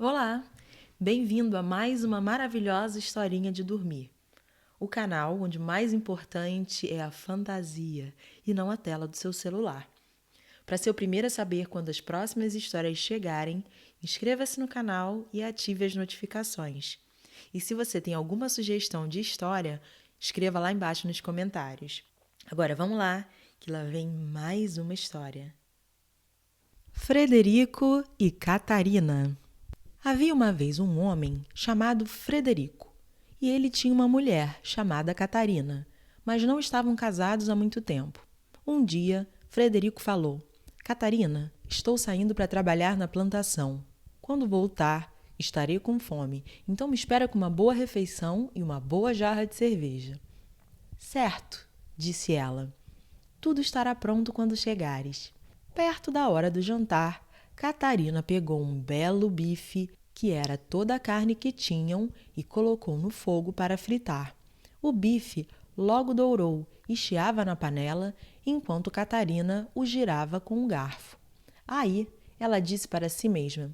Olá! Bem-vindo a mais uma maravilhosa historinha de dormir. O canal onde o mais importante é a fantasia e não a tela do seu celular. Para ser o primeiro a saber quando as próximas histórias chegarem, inscreva-se no canal e ative as notificações. E se você tem alguma sugestão de história, escreva lá embaixo nos comentários. Agora vamos lá, que lá vem mais uma história. Frederico e Catarina. Havia uma vez um homem chamado Frederico, e ele tinha uma mulher chamada Catarina, mas não estavam casados há muito tempo. Um dia, Frederico falou: Catarina, estou saindo para trabalhar na plantação. Quando voltar, estarei com fome, então me espera com uma boa refeição e uma boa jarra de cerveja. Certo, disse ela. Tudo estará pronto quando chegares. Perto da hora do jantar, Catarina pegou um belo bife, que era toda a carne que tinham, e colocou no fogo para fritar. O bife logo dourou e chiava na panela, enquanto Catarina o girava com um garfo. Aí, ela disse para si mesma: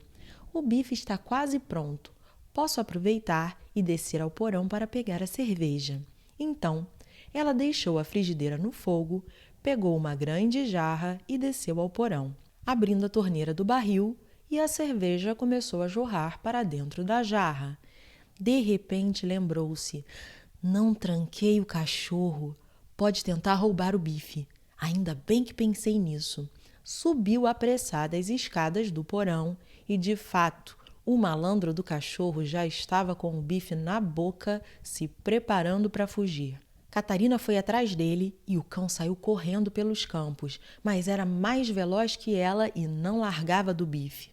O bife está quase pronto. Posso aproveitar e descer ao porão para pegar a cerveja. Então, ela deixou a frigideira no fogo, pegou uma grande jarra e desceu ao porão, abrindo a torneira do barril, e a cerveja começou a jorrar para dentro da jarra. De repente lembrou-se: não tranquei o cachorro. Pode tentar roubar o bife. Ainda bem que pensei nisso. Subiu apressada as escadas do porão e, de fato, o malandro do cachorro já estava com o bife na boca, se preparando para fugir. Catarina foi atrás dele e o cão saiu correndo pelos campos, mas era mais veloz que ela e não largava do bife.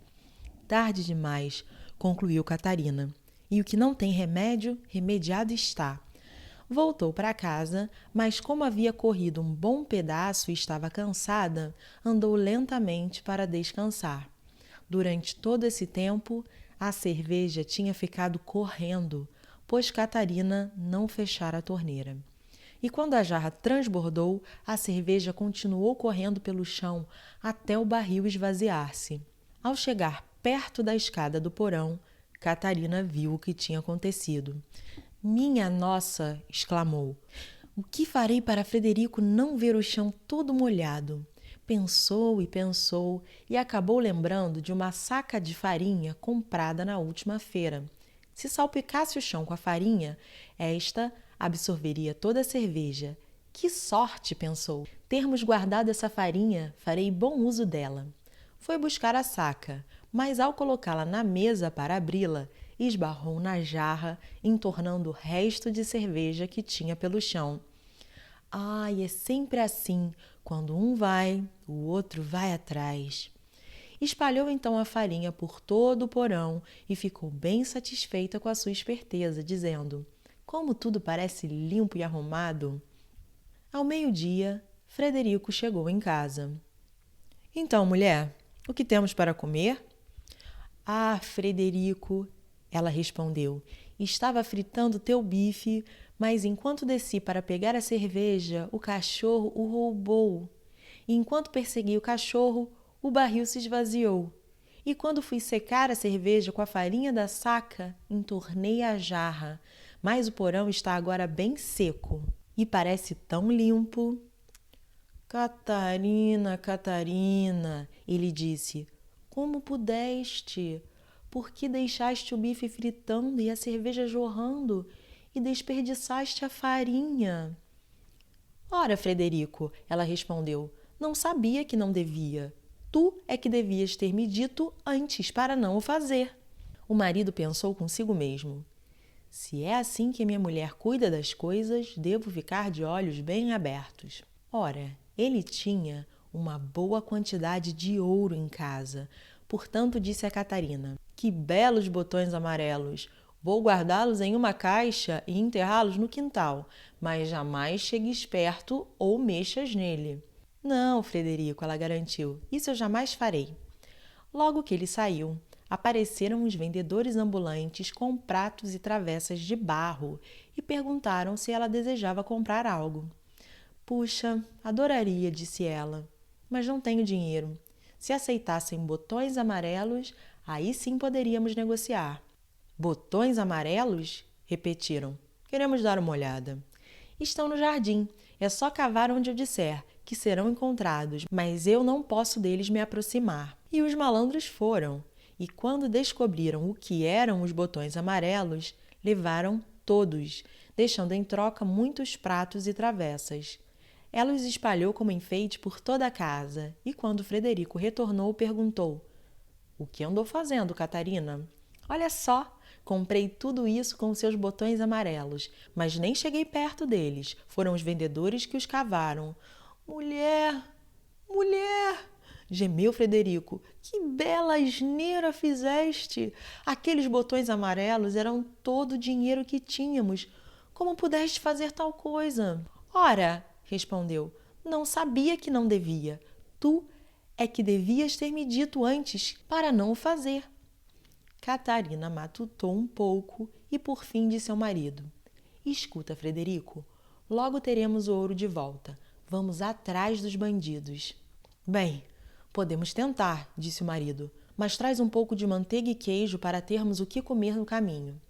Tarde demais, concluiu Catarina. E o que não tem remédio, remediado está. Voltou para casa, mas como havia corrido um bom pedaço e estava cansada, andou lentamente para descansar. Durante todo esse tempo, a cerveja tinha ficado correndo, pois Catarina não fechara a torneira. E quando a jarra transbordou, a cerveja continuou correndo pelo chão até o barril esvaziar-se. Ao chegar perto da escada do porão, Catarina viu o que tinha acontecido. Minha nossa! Exclamou. O que farei para Frederico não ver o chão todo molhado? Pensou e acabou lembrando de uma saca de farinha comprada na última feira. Se salpicasse o chão com a farinha, esta absorveria toda a cerveja. Que sorte, pensou. Termos guardado essa farinha, farei bom uso dela. Foi buscar a saca, mas ao colocá-la na mesa para abri-la, esbarrou na jarra, entornando o resto de cerveja que tinha pelo chão. Ai, é sempre assim. Quando um vai, o outro vai atrás. Espalhou então a farinha por todo o porão e ficou bem satisfeita com a sua esperteza, dizendo: Como tudo parece limpo e arrumado! Ao meio-dia, Frederico chegou em casa. Então, mulher, o que temos para comer? Ah, Frederico, ela respondeu, estava fritando teu bife, mas enquanto desci para pegar a cerveja, o cachorro o roubou. E enquanto persegui o cachorro, o barril se esvaziou. E quando fui secar a cerveja com a farinha da saca, entornei a jarra, mas o porão está agora bem seco e parece tão limpo. Catarina, Catarina, ele disse, como pudeste? Por que deixaste o bife fritando e a cerveja jorrando e desperdiçaste a farinha? Ora, Frederico, ela respondeu, não sabia que não devia. Tu é que devias ter me dito antes para não o fazer. O marido pensou consigo mesmo. Se é assim que minha mulher cuida das coisas, devo ficar de olhos bem abertos. Ora, ele tinha uma boa quantidade de ouro em casa, portanto disse a Catarina, que belos botões amarelos! Vou guardá-los em uma caixa e enterrá-los no quintal, mas jamais chegues perto ou mexas nele. Não, Frederico, ela garantiu, isso eu jamais farei. Logo que ele saiu, apareceram os vendedores ambulantes com pratos e travessas de barro e perguntaram se ela desejava comprar algo. Puxa, adoraria, disse ela, mas não tenho dinheiro. Se aceitassem botões amarelos, Aí sim poderíamos negociar. Botões amarelos? Repetiram. Queremos dar uma olhada. Estão no jardim. É só cavar onde eu disser, que serão encontrados, mas eu não posso deles me aproximar. E os malandros foram. E quando descobriram o que eram os botões amarelos, levaram todos, deixando em troca muitos pratos e travessas. Ela os espalhou como enfeite por toda a casa, e quando Frederico retornou, perguntou: O que andou fazendo, Catarina? Olha só, comprei tudo isso com seus botões amarelos, mas nem cheguei perto deles. Foram os vendedores que os cavaram. Mulher, mulher, gemeu Frederico. Que bela asneira fizeste! Aqueles botões amarelos eram todo o dinheiro que tínhamos. Como pudeste fazer tal coisa? Ora, respondeu, não sabia que não devia. Tu é que devias ter me dito antes para não o fazer. Catarina matutou um pouco e por fim disse ao marido: Escuta, Frederico, logo teremos o ouro de volta. Vamos atrás dos bandidos. Bem, podemos tentar, disse o marido, mas traz um pouco de manteiga e queijo para termos o que comer no caminho.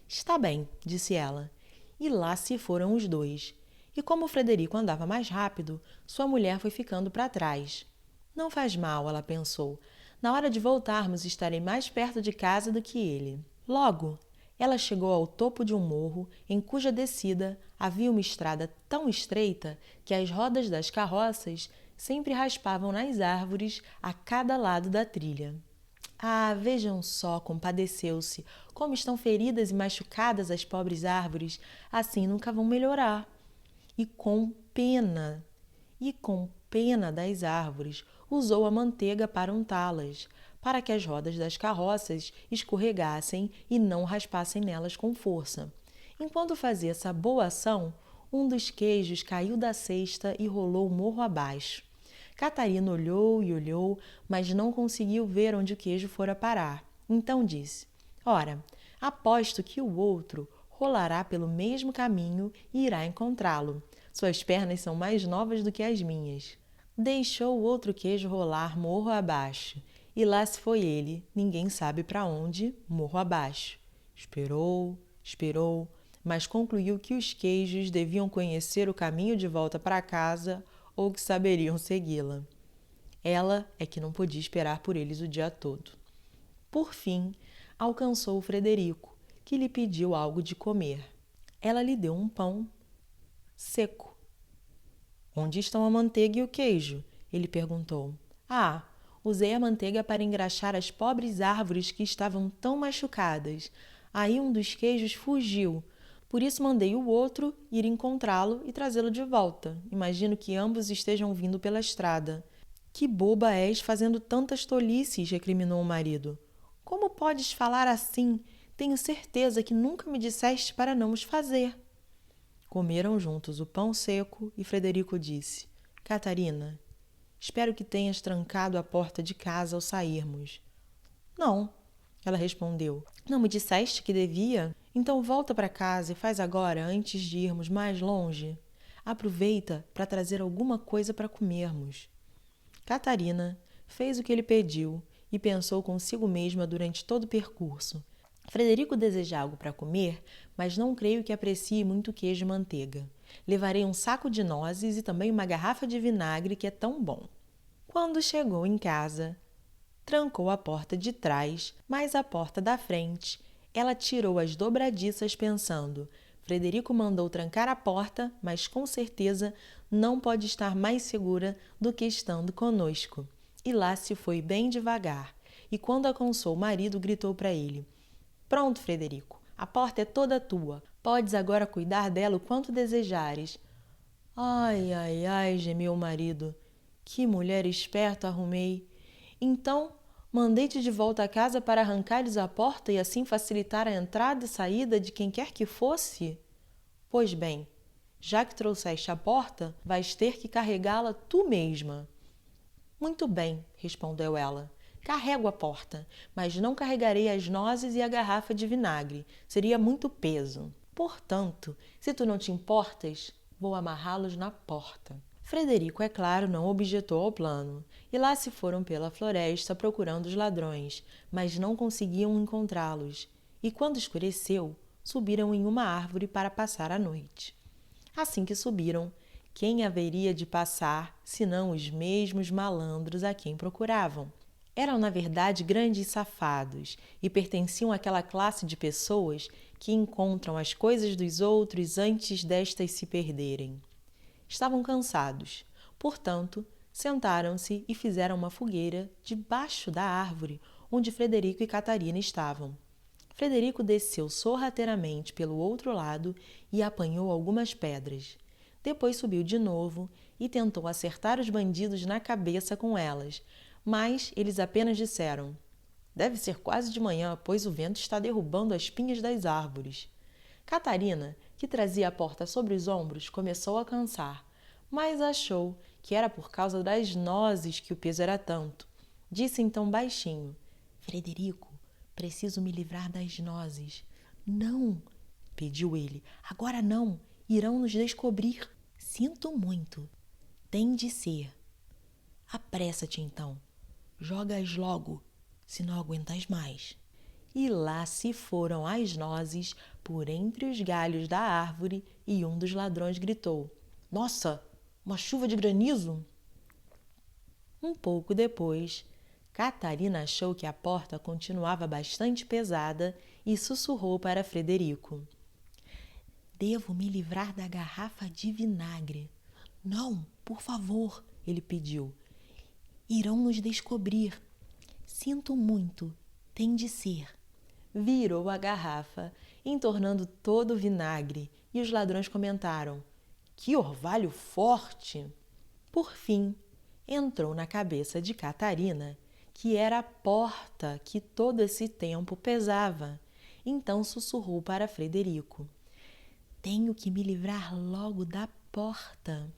Está bem, disse ela. E lá se foram os dois. E como o Frederico andava mais rápido, sua mulher foi ficando para trás. Não faz mal, ela pensou. Na hora de voltarmos, estarei mais perto de casa do que ele. Logo, ela chegou ao topo de um morro, em cuja descida havia uma estrada tão estreita que as rodas das carroças sempre raspavam nas árvores a cada lado da trilha. Ah, vejam só, compadeceu-se, como estão feridas e machucadas as pobres árvores, assim nunca vão melhorar. E com pena das árvores, usou a manteiga para untá-las, para que as rodas das carroças escorregassem e não raspassem nelas com força. Enquanto fazia essa boa ação, um dos queijos caiu da cesta e rolou morro abaixo. Catarina olhou e olhou, mas não conseguiu ver onde o queijo fora parar. Então disse: Ora, aposto que o outro rolará pelo mesmo caminho e irá encontrá-lo. Suas pernas são mais novas do que as minhas. Deixou o outro queijo rolar morro abaixo, e lá se foi ele, ninguém sabe para onde, morro abaixo. Esperou, esperou, mas concluiu que os queijos deviam conhecer o caminho de volta para casa ou que saberiam segui-la. Ela é que não podia esperar por eles o dia todo. Por fim, alcançou o Frederico, que lhe pediu algo de comer. Ela lhe deu um pão seco. Onde estão a manteiga e o queijo? Ele perguntou. Ah, usei a manteiga para engraxar as pobres árvores que estavam tão machucadas. Aí um dos queijos fugiu. Por isso mandei o outro ir encontrá-lo e trazê-lo de volta. Imagino que ambos estejam vindo pela estrada. Que boba és fazendo tantas tolices, recriminou o marido. Como podes falar assim? Tenho certeza que nunca me disseste para não os fazer. Comeram juntos o pão seco e Frederico disse: Catarina, espero que tenhas trancado a porta de casa ao sairmos. Não, ela respondeu. Não me disseste que devia? Então volta para casa e faz agora, antes de irmos mais longe. Aproveita para trazer alguma coisa para comermos. Catarina fez o que ele pediu e pensou consigo mesma durante todo o percurso. Frederico deseja algo para comer, mas não creio que aprecie muito queijo e manteiga. Levarei um saco de nozes e também uma garrafa de vinagre que é tão bom. Quando chegou em casa, trancou a porta de trás, mas a porta da frente. Ela tirou as dobradiças pensando: Frederico mandou trancar a porta, mas com certeza não pode estar mais segura do que estando conosco. E lá se foi bem devagar. E quando alcançou o marido, gritou para ele: Pronto, Frederico, a porta é toda tua. Podes agora cuidar dela o quanto desejares. Ai, ai, ai, gemeu o marido. Que mulher esperta arrumei. Então, mandei-te de volta a casa para arrancares a porta e assim facilitar a entrada e saída de quem quer que fosse? Pois bem, já que trouxeste a porta, vais ter que carregá-la tu mesma. Muito bem, respondeu ela. Carrego a porta, mas não carregarei as nozes e a garrafa de vinagre. Seria muito peso. Portanto, se tu não te importas, vou amarrá-los na porta. Frederico, é claro, não objetou ao plano, e lá se foram pela floresta procurando os ladrões, mas não conseguiam encontrá-los, e quando escureceu, subiram em uma árvore para passar a noite. Assim que subiram, quem haveria de passar, senão os mesmos malandros a quem procuravam? Eram, na verdade, grandes safados e pertenciam àquela classe de pessoas que encontram as coisas dos outros antes destas se perderem. Estavam cansados, portanto, sentaram-se e fizeram uma fogueira debaixo da árvore onde Frederico e Catarina estavam. Frederico desceu sorrateiramente pelo outro lado e apanhou algumas pedras. Depois subiu de novo e tentou acertar os bandidos na cabeça com elas, mas eles apenas disseram: "Deve ser quase de manhã, pois o vento está derrubando as pinhas das árvores." Catarina, que trazia a porta sobre os ombros, começou a cansar, mas achou que era por causa das nozes que o peso era tanto. Disse então baixinho: "Frederico, preciso me livrar das nozes." "Não!" pediu ele. "Agora não! Irão nos descobrir." "Sinto muito. Tem de ser." "Apressa-te então. Joga-as logo, se não aguentas mais." E lá se foram as nozes por entre os galhos da árvore e um dos ladrões gritou: "Nossa, uma chuva de granizo!" Um pouco depois, Catarina achou que a porta continuava bastante pesada e sussurrou para Frederico: "Devo me livrar da garrafa de vinagre." "Não, por favor," ele pediu. "Irão nos descobrir." "Sinto muito, tem de ser." Virou a garrafa, entornando todo o vinagre, e os ladrões comentaram: "Que orvalho forte!" Por fim, entrou na cabeça de Catarina que era a porta que todo esse tempo pesava. Então sussurrou para Frederico: "Tenho que me livrar logo da porta."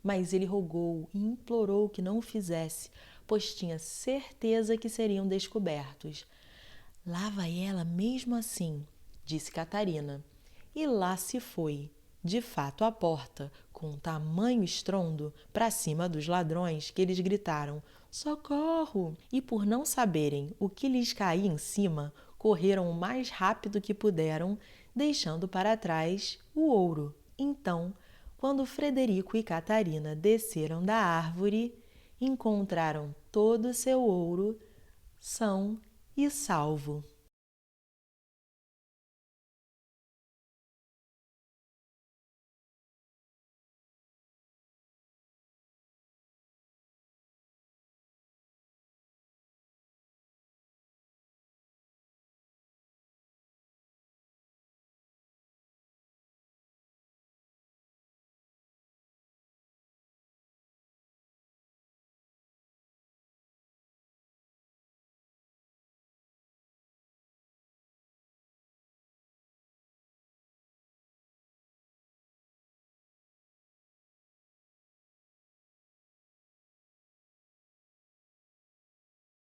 Mas ele rogou e implorou que não o fizesse, pois tinha certeza que seriam descobertos. "Lava ela mesmo assim," disse Catarina. E lá se foi, de fato, a porta, com tamanho estrondo, para cima dos ladrões, que eles gritaram: "Socorro!" E por não saberem o que lhes caía em cima, correram o mais rápido que puderam, deixando para trás o ouro. Então, quando Frederico e Catarina desceram da árvore, encontraram todo o seu ouro são e salvo.